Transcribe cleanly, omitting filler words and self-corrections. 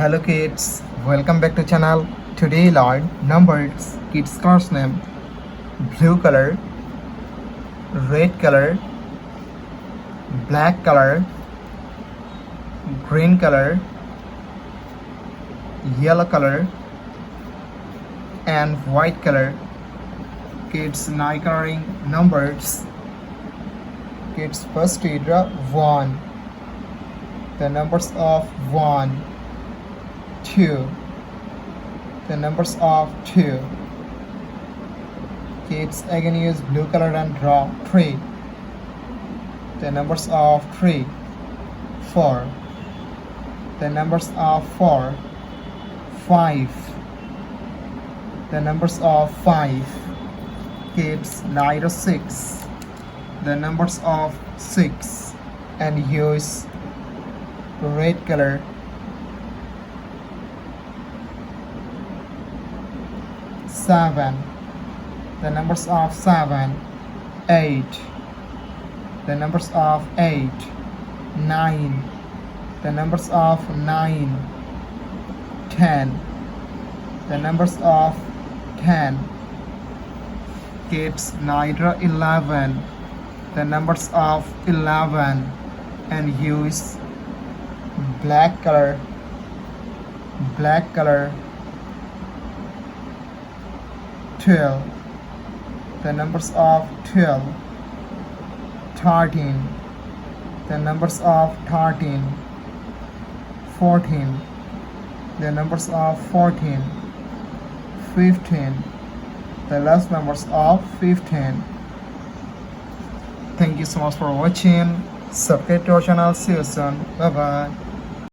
Hello kids, welcome back to channel. Today learn numbers. Kids class name blue color, red color, black color, green color, yellow color and white color. Kids now coloring numbers. Kids first draw 1. The numbers of 1, 2, the numbers of 2. Kids again use blue color and draw 3. The numbers of 3, 4. The numbers of 4, 5. The numbers of 5. Kids now draw 6. The numbers of 6 and use red color. 7. The numbers of 7, 8. The numbers of 8, 9. The numbers of 9, 10. The numbers of 10. Kids now draw 11. The numbers of 11 and use black color. 12. The numbers of 12, 13. The numbers of 13, 14. The numbers of 14, 15. The last numbers of 15. Thank you so much for watching. Subscribe to our channel. See you soon. Bye bye.